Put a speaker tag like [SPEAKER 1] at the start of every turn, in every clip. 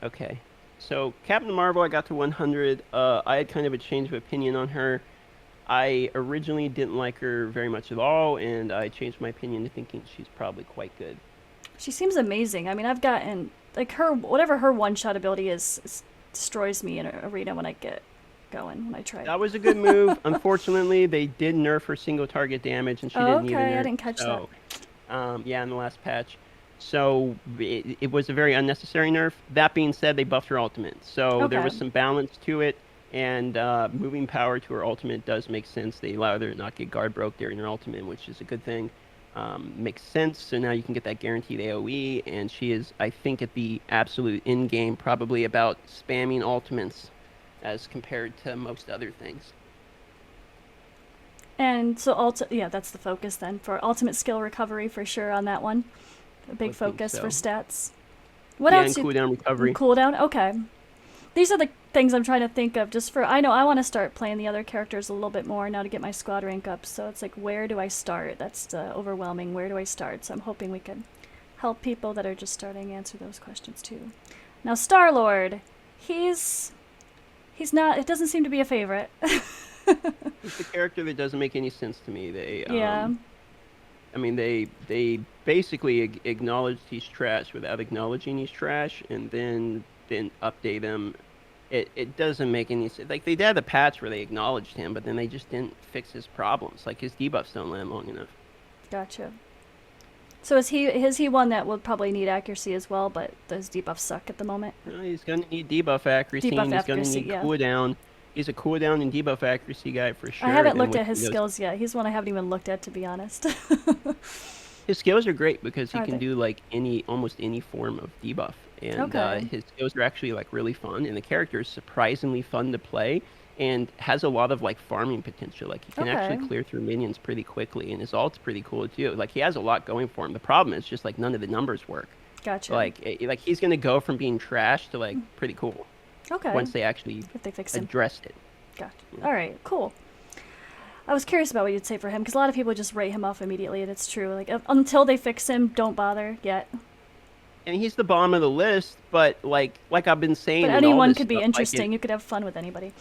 [SPEAKER 1] Okay. So Captain Marvel, I got to 100. I had kind of a change of opinion on her. I originally didn't like her very much at all, and I changed my opinion to thinking she's probably quite good.
[SPEAKER 2] She seems amazing. I mean, I've gotten like her whatever her one shot ability is destroys me in an arena when I get going when I try.
[SPEAKER 1] That was a good move. Unfortunately, they did nerf her single target damage, and she
[SPEAKER 2] Oh,
[SPEAKER 1] didn't need a
[SPEAKER 2] okay, I
[SPEAKER 1] nerf.
[SPEAKER 2] didn't catch that.
[SPEAKER 1] So, yeah, in the last patch. So it was a very unnecessary nerf. That being said, they buffed her ultimate, so there
[SPEAKER 2] Okay,
[SPEAKER 1] was some balance to it, and moving power to her ultimate does make sense. They allow her to not get guard broke during her ultimate, which is a good thing. Makes sense. So now you can get that guaranteed AoE, and she is, I think, at the absolute end game, probably about spamming ultimates as compared to most other things.
[SPEAKER 2] and so yeah, that's the focus then for ultimate skill recovery for sure on that one. A
[SPEAKER 1] I
[SPEAKER 2] big
[SPEAKER 1] would think
[SPEAKER 2] focus for
[SPEAKER 1] so.
[SPEAKER 2] stats. What
[SPEAKER 1] Yeah,
[SPEAKER 2] else?
[SPEAKER 1] and
[SPEAKER 2] You
[SPEAKER 1] cooldown recovery.
[SPEAKER 2] cooldown? Okay. These are the things I'm trying to think of just for I know I want to start playing the other characters a little bit more now to get my squad rank up. So it's like where do I start? That's overwhelming. Where do I start? So I'm hoping we can help people that are just starting answer those questions too. Now Star-Lord, he's he's not it doesn't seem to be a favorite.
[SPEAKER 1] It's a character that doesn't make any sense to me.
[SPEAKER 2] Yeah.
[SPEAKER 1] I mean, they basically acknowledge he's trash without acknowledging he's trash, and then update him. It doesn't make any sense. Like they did the patch where they acknowledged him, but then they just didn't fix his problems. Like his debuffs don't land long enough.
[SPEAKER 2] Gotcha. So is he one that will probably need accuracy as well, but those debuffs suck at the moment?
[SPEAKER 1] He's gonna need debuff accuracy,
[SPEAKER 2] Debuff
[SPEAKER 1] and he's gonna
[SPEAKER 2] accuracy,
[SPEAKER 1] need
[SPEAKER 2] yeah.
[SPEAKER 1] cooldown. He's a cooldown and debuff accuracy guy for
[SPEAKER 2] I
[SPEAKER 1] sure.
[SPEAKER 2] haven't
[SPEAKER 1] And
[SPEAKER 2] looked
[SPEAKER 1] with
[SPEAKER 2] at his
[SPEAKER 1] those,
[SPEAKER 2] skills yet. He's one I haven't even looked at to be honest.
[SPEAKER 1] his skills are great because he
[SPEAKER 2] Are
[SPEAKER 1] can
[SPEAKER 2] they?
[SPEAKER 1] do like almost any form of debuff, and
[SPEAKER 2] Okay.
[SPEAKER 1] his skills are actually like really fun, and the character is surprisingly fun to play, and has a lot of like farming potential. Like he can actually
[SPEAKER 2] Okay.
[SPEAKER 1] clear through minions pretty quickly, and his ult's pretty cool too. Like he has a lot going for him. The problem is just like none of the numbers work.
[SPEAKER 2] Gotcha.
[SPEAKER 1] Like he's gonna go from being trash to like pretty cool
[SPEAKER 2] Okay.
[SPEAKER 1] once they actually
[SPEAKER 2] If they fix him.
[SPEAKER 1] addressed it.
[SPEAKER 2] Gotcha.
[SPEAKER 1] You know?
[SPEAKER 2] All right. Cool. I was curious about what you'd say for him because a lot of people just write him off immediately, and it's true. Like until they fix him, don't bother yet.
[SPEAKER 1] And he's the bottom of the list, but like I've been
[SPEAKER 2] But
[SPEAKER 1] saying in all
[SPEAKER 2] anyone
[SPEAKER 1] this
[SPEAKER 2] could be
[SPEAKER 1] stuff, like
[SPEAKER 2] interesting. You could have fun with anybody.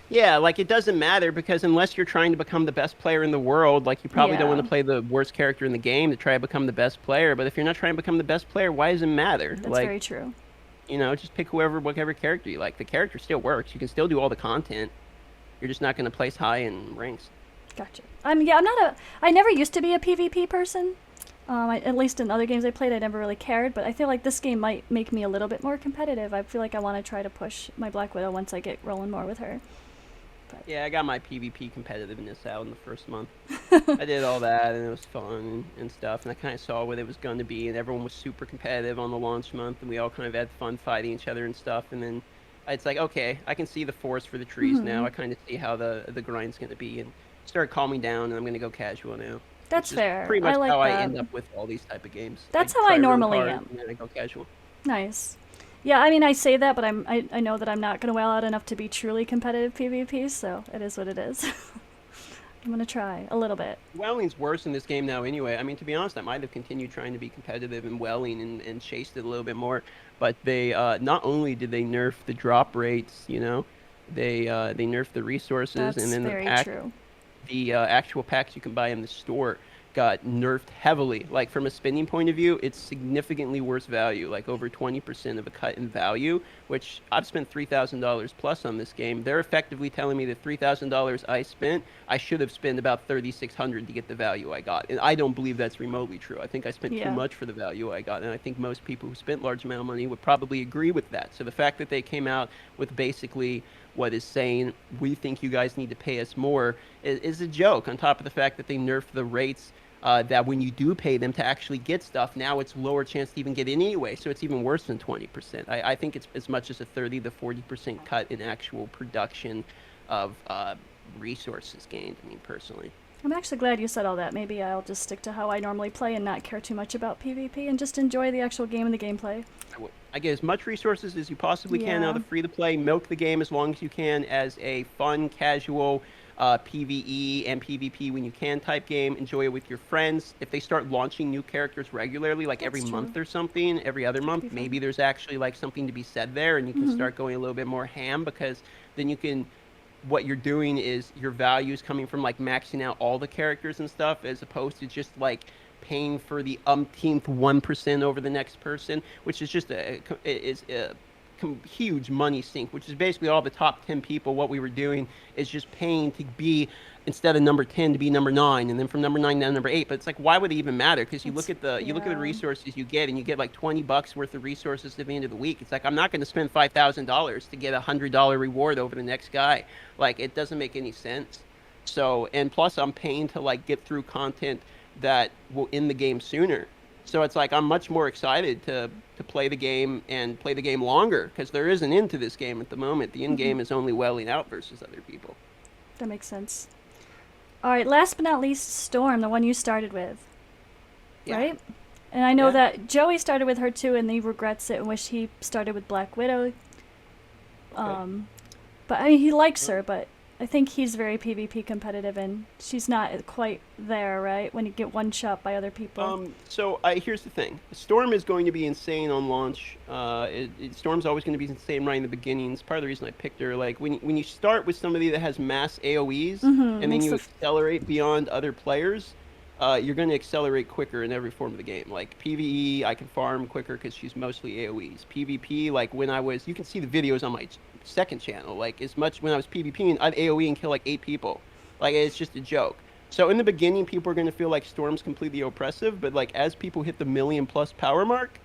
[SPEAKER 1] yeah, like it doesn't matter because unless you're trying to become the best player in the world, like you probably don't want
[SPEAKER 2] Yeah,
[SPEAKER 1] to play the worst character in the game to try to become the best player. But if you're not trying to become the best player, why does it matter?
[SPEAKER 2] that's
[SPEAKER 1] Like,
[SPEAKER 2] very true.
[SPEAKER 1] just pick whatever character you like. The character still works. You can still do all the content. You're just not going to place high in ranks.
[SPEAKER 2] Gotcha. Yeah, I'm not a. I never used to be a PvP person. At least in other games I played, I never really cared. But I feel like this game might make me a little bit more competitive. I feel like I want to try to push my Black Widow once I get rolling more with her. But
[SPEAKER 1] Yeah, I got my PvP competitiveness out in the first month. I did all that, and it was fun and stuff. And I kind of saw what it was going to be, and everyone was super competitive on the launch month, and we all kind of had fun fighting each other and stuff. And then it's like, okay, I can see the forest for the trees now. I kind of see how the grind's going to be, and start calming down. And I'm going to go casual now,
[SPEAKER 2] that's
[SPEAKER 1] which is
[SPEAKER 2] fair.
[SPEAKER 1] pretty
[SPEAKER 2] I
[SPEAKER 1] much
[SPEAKER 2] like
[SPEAKER 1] how I
[SPEAKER 2] that.
[SPEAKER 1] end up with all these type of games. I
[SPEAKER 2] That's how I
[SPEAKER 1] try really
[SPEAKER 2] normally
[SPEAKER 1] hard,
[SPEAKER 2] am.
[SPEAKER 1] and then I go casual.
[SPEAKER 2] Nice. Yeah, I mean, I say that, but I know that I'm not going to well out enough to be truly competitive PvP, so it is what it is. I'm going to try a little bit.
[SPEAKER 1] Welling's worse in this game now anyway. I mean, to be honest, I might have continued trying to be competitive in Welling and chased it a little bit more. But they not only did they nerf the drop rates, they nerfed the resources, and
[SPEAKER 2] That's
[SPEAKER 1] then
[SPEAKER 2] very true.
[SPEAKER 1] the actual packs you can buy in the store got nerfed heavily. Like from a spending point of view, it's significantly worse value, like over 20% of a cut in value, which I've spent $3,000 plus on this game. They're effectively telling me the $3,000 I spent, I should have spent about 3,600 to get the value I got. And I don't believe that's remotely true. I think I spent too
[SPEAKER 2] Yeah.
[SPEAKER 1] much for the value I got, and I think most people who spent large amount of money would probably agree with that. So the fact that they came out with basically what is saying we think you guys need to pay us more is a joke. On top of the fact that they nerfed the rates, that when you do pay them to actually get stuff, now it's lower chance to even get it anyway. So it's even worse than 20%. I think it's as much as a 30 to 40% cut in actual production of resources gained. I mean, personally.
[SPEAKER 2] I'm actually glad you said all that. Maybe I'll just stick to how I normally play and not care too much about PvP and just enjoy the actual game and the gameplay.
[SPEAKER 1] I get as much resources as you possibly can out
[SPEAKER 2] Yeah.
[SPEAKER 1] of free to play. Milk the game as long as you can as a fun, casual, PvE and PvP when you can type game. Enjoy it with your friends. If they start launching new characters regularly, like every
[SPEAKER 2] That's true.
[SPEAKER 1] month or something, every other
[SPEAKER 2] That could
[SPEAKER 1] month,
[SPEAKER 2] be fun.
[SPEAKER 1] maybe there's actually like something to be said there, and you can
[SPEAKER 2] Hmm.
[SPEAKER 1] start going a little bit more ham because then you can what you're doing is your value is coming from like maxing out all the characters and stuff as opposed to just like paying for the umpteenth 1% over the next person, which is just a huge money sink, which is basically all the top 10 people. What we were doing is just paying to be instead of number 10 to be number 9, and then from number 9 down to number 8. But it's like, why would it even matter? Because
[SPEAKER 2] It's
[SPEAKER 1] you look at the
[SPEAKER 2] yeah.
[SPEAKER 1] resources you get, and you get like $20 worth of resources at the end of the week. It's like, I'm not going to spend $5,000 to get $100 reward over the next guy. Like, it doesn't make any sense. So, and plus I'm paying to like get through content that will end the game sooner. So it's like I'm much more excited to play the game and play the game longer because there is an end to this game at the moment. The end
[SPEAKER 2] Hmm.
[SPEAKER 1] game is only welling out versus other people.
[SPEAKER 2] That makes sense. All right, last but not least, Storm, the one you started with,
[SPEAKER 1] Yeah,
[SPEAKER 2] right? And I know
[SPEAKER 1] yeah.
[SPEAKER 2] that Joey started with her too, and he regrets it and wish he started with Black Widow.
[SPEAKER 1] Okay.
[SPEAKER 2] Um, but I mean, he likes her, but I think he's very PvP competitive, and she's not quite there, right? When you get one shot by other people.
[SPEAKER 1] Here's the thing: Storm is going to be insane on launch. Storm's always going to be insane right in the beginning. It's part of the reason I picked her. Like when you start with somebody that has mass AOE's,
[SPEAKER 2] Mm-hmm.
[SPEAKER 1] and then
[SPEAKER 2] Makes
[SPEAKER 1] you
[SPEAKER 2] the
[SPEAKER 1] accelerate beyond other players, you're going to accelerate quicker in every form of the game. Like PvE, I can farm quicker because she's mostly AOE's. PvP, like when I was, you can see the videos on my second channel. Like as much when I was PvPing, I'd AOE and kill like 8 people. Like it's just a joke. So in the beginning, people are going to feel like Storm's completely oppressive, but like as people hit the million plus power mark,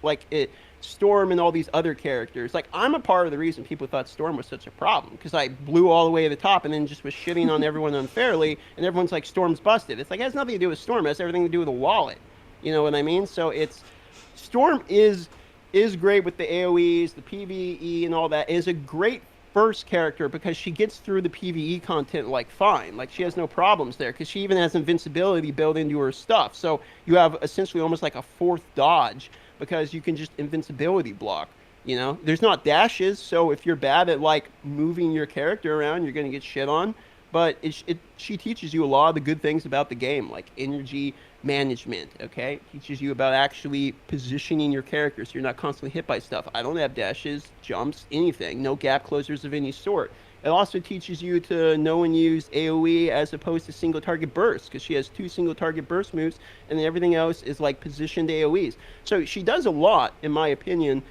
[SPEAKER 1] Storm and all these other characters, like I'm a part of the reason people thought Storm was such a problem because I blew all the way to the top and then just was shitting on everyone unfairly, and everyone's like Storm's busted. It's like it has nothing to do with Storm, it has everything to do with the wallet. You know what I mean? So it's Storm is great with the AoEs, the PvE, and all that. Is a great first character because she gets through the PvE content like fine. Like she has no problems there because she even has invincibility built into her stuff. So you have essentially almost like a fourth dodge because you can just invincibility block. You know, there's not dashes, so if you're bad at like moving your character around, you're gonna get shit on. But she teaches you a lot of the good things about the game, like energy management. Okay, teaches you about actually positioning your character so you're not constantly hit by stuff. I don't have dashes, jumps, anything, no gap closers of any sort. It also teaches you to know and use AoE as opposed to single target bursts because she has 2 single target burst moves and then everything else is like positioned AoEs. So she does a lot, in my opinion,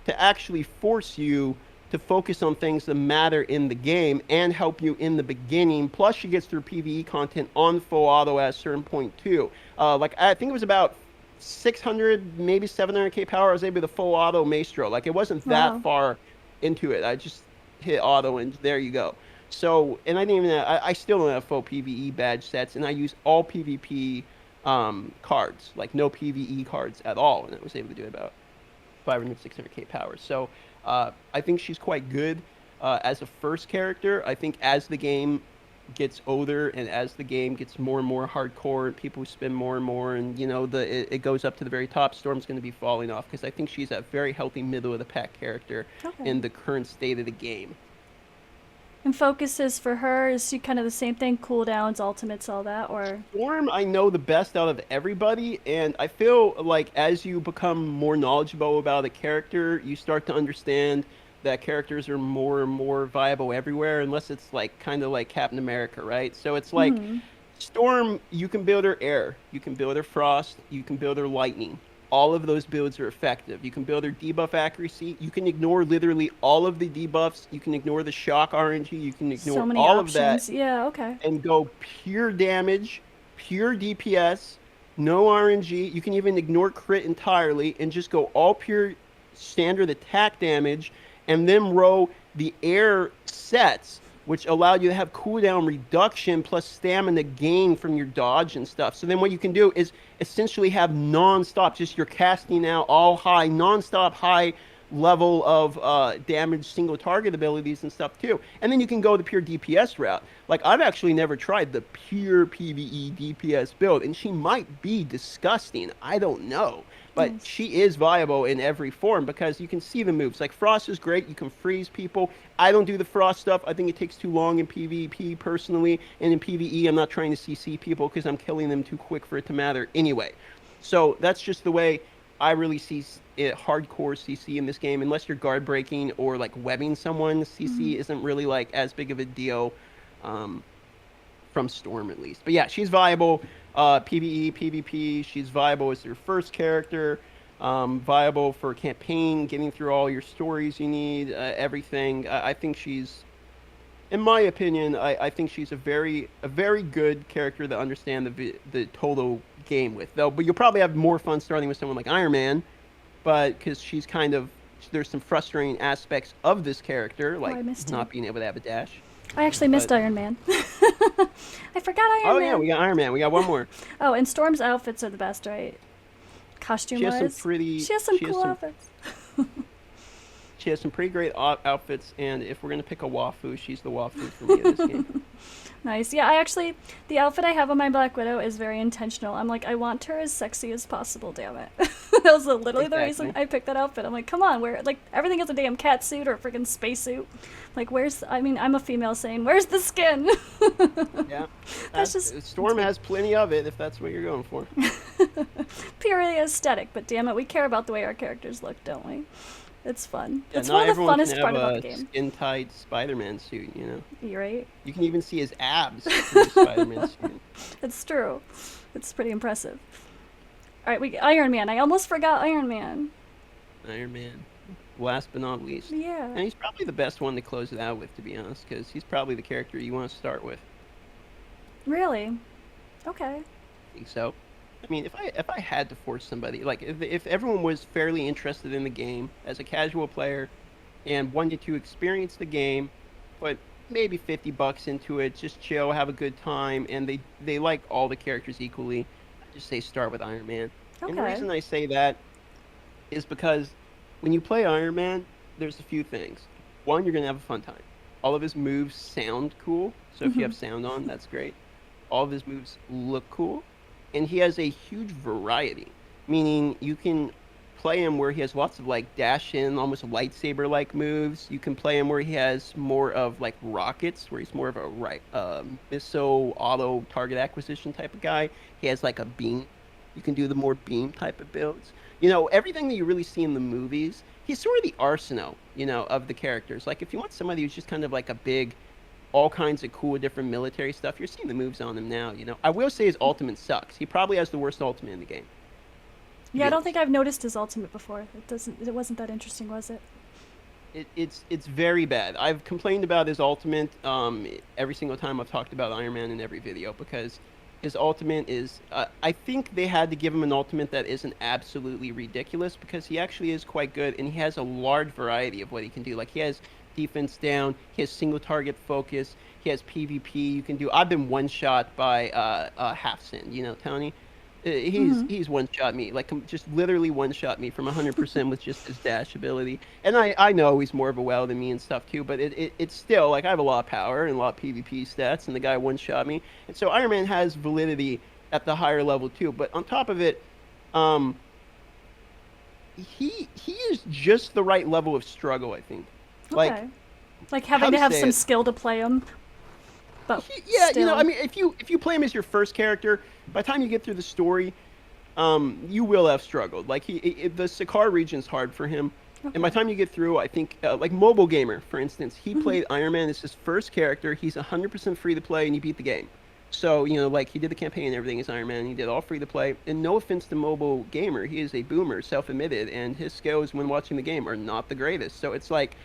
[SPEAKER 1] to actually force you to focus on things that matter in the game and help you in the beginning. Plus, she gets through PVE content on full auto at a certain point too. Like I think it was about 600, maybe 700k power. I was able to full auto Maestro. Like it wasn't that
[SPEAKER 2] wow.
[SPEAKER 1] far into it. I just hit auto and there you go. So, and I didn't even. I still don't have full PVE badge sets, and I use all PvP cards, like no PVE cards at all, and I was able to do about 500, 600k power. So I think she's quite good as a first character. I think as the game gets older and as the game gets more and more hardcore and people spend more and more and you know it goes up to the very top, Storm's going to be falling off because I think she's a very healthy middle of the pack character
[SPEAKER 2] Okay.
[SPEAKER 1] in the current state of the game.
[SPEAKER 2] And focuses for her, is she kind of the same thing? Cooldowns, ultimates, all that, or?
[SPEAKER 1] Storm, I know the best out of everybody, and I feel like as you become more knowledgeable about a character, you start to understand that characters are more and more viable everywhere, unless it's like kind of like Captain America, right? So it's like
[SPEAKER 2] Hmm.
[SPEAKER 1] Storm, you can build her air, you can build her frost, you can build her lightning. All of those builds are effective. You can build her debuff accuracy. You can ignore literally all of the debuffs. You can ignore the shock RNG. You can
[SPEAKER 2] So
[SPEAKER 1] ignore
[SPEAKER 2] many
[SPEAKER 1] all of that
[SPEAKER 2] options. Yeah, okay.
[SPEAKER 1] and go pure damage, pure DPS, no RNG. You can even ignore crit entirely and just go all pure standard attack damage and then row the air sets, which allow you to have cooldown reduction plus stamina gain from your dodge and stuff. So then what you can do is essentially have non-stop, just you're casting out all high, non-stop high level of damage single target abilities and stuff too. And then you can go the pure DPS route. Like I've actually never tried the pure PvE DPS build, and she might be disgusting. I don't know. But
[SPEAKER 2] Nice.
[SPEAKER 1] she is viable in every form because you can see the moves. Like Frost is great. You can freeze people. I don't do the Frost stuff. I think it takes too long in PvP personally. And in PvE, I'm not trying to CC people because I'm killing them too quick for it to matter anyway. So that's just the way I really see it, hardcore CC in this game. Unless you're guard breaking or like webbing someone, CC isn't really like as big of a deal. Um, from Storm at least. But yeah, she's viable. PvE, PvP. She's viable as your first character. Viable for campaign, getting through all your stories you need, everything. I think she's, in my opinion, I think she's a very good character to understand the total game with. Though, but you'll probably have more fun starting with someone like Iron Man, but because she's kind of there's some frustrating aspects of this character,
[SPEAKER 2] Oh,
[SPEAKER 1] like
[SPEAKER 2] I missed him.
[SPEAKER 1] not being able to have a dash.
[SPEAKER 2] I actually missed
[SPEAKER 1] But
[SPEAKER 2] Iron Man. I forgot Iron
[SPEAKER 1] oh
[SPEAKER 2] Man.
[SPEAKER 1] yeah, we got Iron Man. We got one more.
[SPEAKER 2] Oh, and Storm's outfits are the best, right? Costume
[SPEAKER 1] She has some
[SPEAKER 2] wise.
[SPEAKER 1] pretty.
[SPEAKER 2] She has some
[SPEAKER 1] She has
[SPEAKER 2] cool
[SPEAKER 1] some.
[SPEAKER 2] outfits.
[SPEAKER 1] She has some pretty great outfits, and if we're gonna pick a wafu, she's the wafu for me in this game.
[SPEAKER 2] Nice. Yeah, the outfit I have on my Black Widow is very intentional. I'm like, I want her as sexy as possible, damn it. That was literally the reason
[SPEAKER 1] Exactly.
[SPEAKER 2] I picked that outfit. I'm like, come on, like, everything is a damn cat suit or a freaking space suit. Like, I'm a female saying, where's the skin?
[SPEAKER 1] Yeah,
[SPEAKER 2] That's just
[SPEAKER 1] Storm has plenty of it if that's what you're going for.
[SPEAKER 2] purely aesthetic, but damn it, we care about the way our characters look, don't we? It's fun.
[SPEAKER 1] Yeah,
[SPEAKER 2] It's
[SPEAKER 1] not
[SPEAKER 2] one of the
[SPEAKER 1] everyone
[SPEAKER 2] funnest
[SPEAKER 1] can
[SPEAKER 2] part
[SPEAKER 1] have
[SPEAKER 2] about the
[SPEAKER 1] a
[SPEAKER 2] game.
[SPEAKER 1] skin-tight Spider-Man suit. You know,
[SPEAKER 2] You're right.
[SPEAKER 1] you can even see his abs through the Spider-Man suit.
[SPEAKER 2] It's true. It's pretty impressive. All right, Iron Man. I almost forgot Iron Man.
[SPEAKER 1] Iron Man, last but not least, and
[SPEAKER 2] Yeah.
[SPEAKER 1] he's probably the best one to close it out with, to be honest, because he's probably the character you want to start with.
[SPEAKER 2] Really? Okay.
[SPEAKER 1] I think so. I mean, if I had to force somebody, like if everyone was fairly interested in the game as a casual player and wanted to experience the game, put maybe $50 into it, just chill, have a good time, and they like all the characters equally, I just say start with Iron Man. And the
[SPEAKER 2] Okay.
[SPEAKER 1] reason I say that is because when you play Iron Man, there's a few things. One, you're gonna have a fun time. All of his moves sound cool, so if you
[SPEAKER 2] Mhm.
[SPEAKER 1] have sound on, that's great. All of his moves look cool, and he has a huge variety, meaning you can play him where he has lots of like dash in, almost lightsaber like moves. You can play him where he has more of like rockets, where he's more of a missile auto target acquisition type of guy. He has like a beam. You can do the more beam type of builds. You know, everything that you really see in the movies, he's sort of the arsenal, of the characters. Like if you want somebody who's just kind of like a big all kinds of cool different military stuff. You're seeing the moves on him now. I will say his ultimate sucks. He probably has the worst ultimate in the game. To
[SPEAKER 2] Yeah,
[SPEAKER 1] be
[SPEAKER 2] I don't
[SPEAKER 1] honest.
[SPEAKER 2] think I've noticed his ultimate before. It wasn't that interesting, was it?
[SPEAKER 1] It's very bad. I've complained about his ultimate every single time I've talked about Iron Man in every video because his ultimate is. I think they had to give him an ultimate that isn't absolutely ridiculous because he actually is quite good and he has a large variety of what he can do. Like he has defense down, he has single target focus, he has PvP. You can do. I've been one shot by Half Sin. Tony. He's one shot me, like just literally one shot me from 100% with just his dash ability. And I know he's more of a well than me and stuff too, but it's still like I have a lot of power and a lot of PvP stats, and the guy one shot me, and so Iron Man has validity at the higher level too. But on top of it, um, he is just the right level of struggle, I think. Like
[SPEAKER 2] Okay. Like
[SPEAKER 1] how
[SPEAKER 2] having to
[SPEAKER 1] to
[SPEAKER 2] have
[SPEAKER 1] say
[SPEAKER 2] some
[SPEAKER 1] it?
[SPEAKER 2] skill to play him, but
[SPEAKER 1] Yeah,
[SPEAKER 2] still.
[SPEAKER 1] I mean, if you play him as your first character, by the time you get through the story, you will have struggled. Like the Sakaar region's hard for him, and by the
[SPEAKER 2] Okay.
[SPEAKER 1] time you get through, I think like Mobile Gamer, for instance, he
[SPEAKER 2] Mhm.
[SPEAKER 1] played Iron Man as his first character. He's 100% free to play, and he beat the game. So like he did the campaign and everything as Iron Man. He did all free to play. And no offense to Mobile Gamer, he is a boomer, self-admitted, and his skills when watching the game are not the greatest. So it's like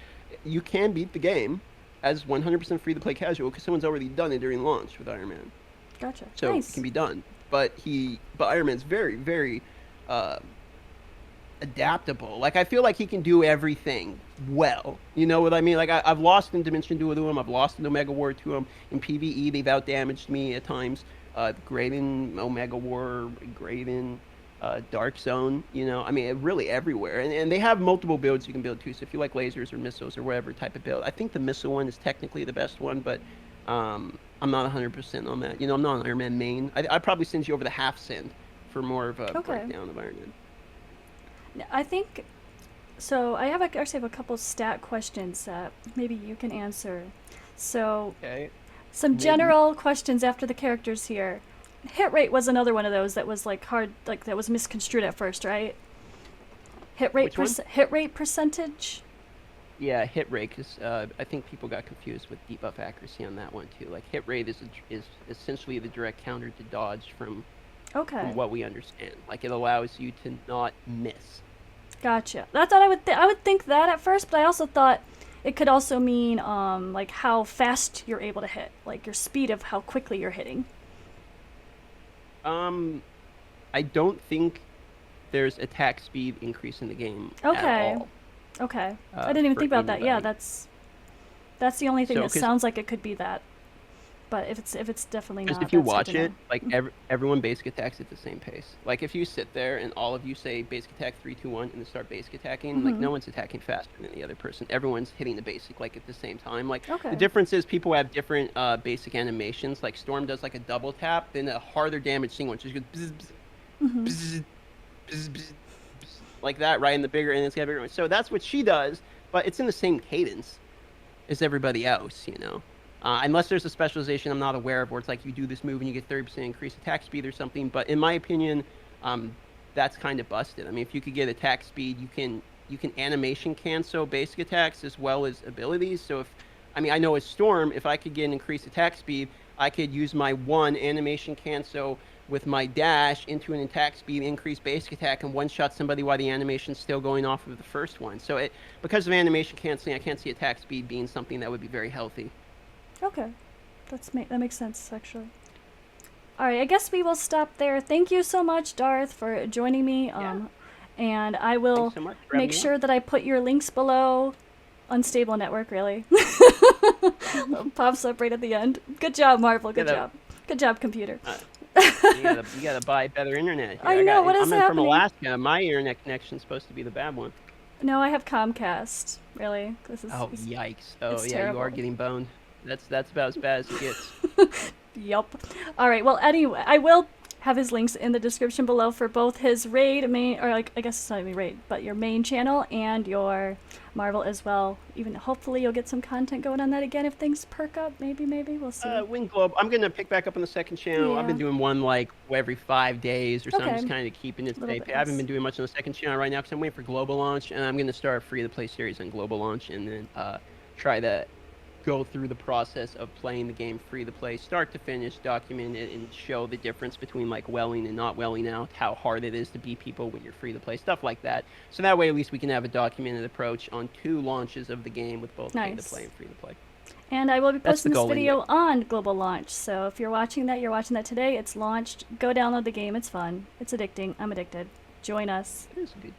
[SPEAKER 1] you can beat the game as 100% free to play casual because someone's already done it during launch with Iron Man.
[SPEAKER 2] Gotcha.
[SPEAKER 1] So it
[SPEAKER 2] Nice.
[SPEAKER 1] can be done. But Iron Man's very, very uh, adaptable. Like I feel like he can do everything well. You know what I mean? Like I've lost in Dimension Duel to him. I've lost in Omega War to him. In PvE, they've outdamaged me at times. Great in Omega War, great in Dark Zone. You know, I mean, really everywhere, and they have multiple builds you can build too. So if you like lasers or missiles or whatever type of build, I think the missile one is technically the best one, but I'm not 100% on that. You know, I'm not an Iron Man main. I'd probably send you over the half send for more of a
[SPEAKER 2] Okay.
[SPEAKER 1] breakdown of Iron Man.
[SPEAKER 2] I think so. Actually have a couple stat questions that maybe you can answer. So
[SPEAKER 1] Okay,
[SPEAKER 2] some
[SPEAKER 1] maybe.
[SPEAKER 2] general questions after the characters here. Hit rate was another one of those that was like hard, like that was misconstrued at first, right?
[SPEAKER 1] Which one?
[SPEAKER 2] Hit rate percentage.
[SPEAKER 1] Yeah, hit rate, because I think people got confused with debuff accuracy on that one too. Like hit rate is essentially the direct counter to dodge
[SPEAKER 2] Okay,
[SPEAKER 1] from what we understand. Like it allows you to not miss.
[SPEAKER 2] gotcha. I thought I would think that at first, but I also thought it could also mean like how fast you're able to hit, like your speed of how quickly you're hitting.
[SPEAKER 1] Um, I don't think there's attack speed increase in the game at
[SPEAKER 2] Okay,
[SPEAKER 1] all
[SPEAKER 2] okay. I didn't even
[SPEAKER 1] for
[SPEAKER 2] think about that. Yeah,
[SPEAKER 1] anybody.
[SPEAKER 2] that's the only thing
[SPEAKER 1] So,
[SPEAKER 2] that sounds like it could be that. But if it's definitely
[SPEAKER 1] because
[SPEAKER 2] not,
[SPEAKER 1] if you
[SPEAKER 2] that's good
[SPEAKER 1] watch
[SPEAKER 2] to
[SPEAKER 1] it,
[SPEAKER 2] know.
[SPEAKER 1] like everyone basic attacks at the same pace. Like if you sit there and all of you say basic attack 3, 2, 1 and then start basic attacking, like
[SPEAKER 2] Mm-hmm.
[SPEAKER 1] no one's attacking faster than the other person. Everyone's hitting the basic like at the same time. Like the
[SPEAKER 2] Okay.
[SPEAKER 1] difference is people have different basic animations. Like Storm does like a double tap, then a harder damage single one. She goes bzz, bzz,
[SPEAKER 2] Mm-hmm.
[SPEAKER 1] bzz, bzz, bzz, bzz, like that, right? And the bigger and it's got bigger one. So that's what she does, but it's in the same cadence as everybody else, you know. Unless there's a specialization I'm not aware of where it's like you do this move and you get 30% increased attack speed or something. But in my opinion, that's kind of busted. I mean, if you could get attack speed, you can animation cancel basic attacks as well as abilities. So if I mean I know as Storm, if I could get an increased attack speed, I could use my one animation cancel with my dash into an attack speed, increase basic attack, and one shot somebody while the animation's still going off of the first one. So it because of animation canceling, I can't see attack speed being something that would be very healthy.
[SPEAKER 2] Okay, that makes sense actually. All right, I guess we will stop there. Thank you so much, Darth, for joining me.
[SPEAKER 1] Yeah.
[SPEAKER 2] And I
[SPEAKER 1] Thanks
[SPEAKER 2] will
[SPEAKER 1] so much for having
[SPEAKER 2] make
[SPEAKER 1] me on.
[SPEAKER 2] sure that I put your links below. Unstable network, really. Pops up right at the end. Good job, Marvel.
[SPEAKER 1] Yeah,
[SPEAKER 2] Good job. Good job, computer.
[SPEAKER 1] uh, you gotta buy better internet here.
[SPEAKER 2] I know, what is
[SPEAKER 1] I'm in from
[SPEAKER 2] happening?
[SPEAKER 1] Alaska. My internet connection's supposed to be the bad one.
[SPEAKER 2] No, I have Comcast. Really, this is.
[SPEAKER 1] Oh yikes! Oh
[SPEAKER 2] It's
[SPEAKER 1] yeah, you are
[SPEAKER 2] terrible.
[SPEAKER 1] getting boned. That's about as bad as it gets.
[SPEAKER 2] Yup. All right. Well, anyway, I will have his links in the description below for both his raid main, or like I guess it's not even raid, but your main channel and your Marvel as well. Even hopefully you'll get some content going on that again if things perk up. Maybe we'll see.
[SPEAKER 1] Win Globe. I'm gonna pick back up on the second channel. I've
[SPEAKER 2] Yeah.
[SPEAKER 1] been doing one like every 5 days or so. I'm
[SPEAKER 2] Okay.
[SPEAKER 1] just kind of keeping it
[SPEAKER 2] Little
[SPEAKER 1] safe.
[SPEAKER 2] bit
[SPEAKER 1] I haven't
[SPEAKER 2] less.
[SPEAKER 1] been doing much on the second channel right now because I'm waiting for global launch, and I'm gonna start a free to play series on global launch, and then try to go through the process of playing the game free to play, start to finish, document it, and show the difference between like welling and not welling out, how hard it is to beat people when you're free to play, stuff like that. So that way, at least we can have a documented approach on 2 launches of the game with both pay to
[SPEAKER 2] Nice.
[SPEAKER 1] play and free to play.
[SPEAKER 2] And I will be
[SPEAKER 1] That's the
[SPEAKER 2] posting this
[SPEAKER 1] goal
[SPEAKER 2] video
[SPEAKER 1] anyway.
[SPEAKER 2] on global launch. So if you're watching that today. It's launched. Go download the game. It's fun. It's addicting. I'm addicted. Join us.
[SPEAKER 1] It is good.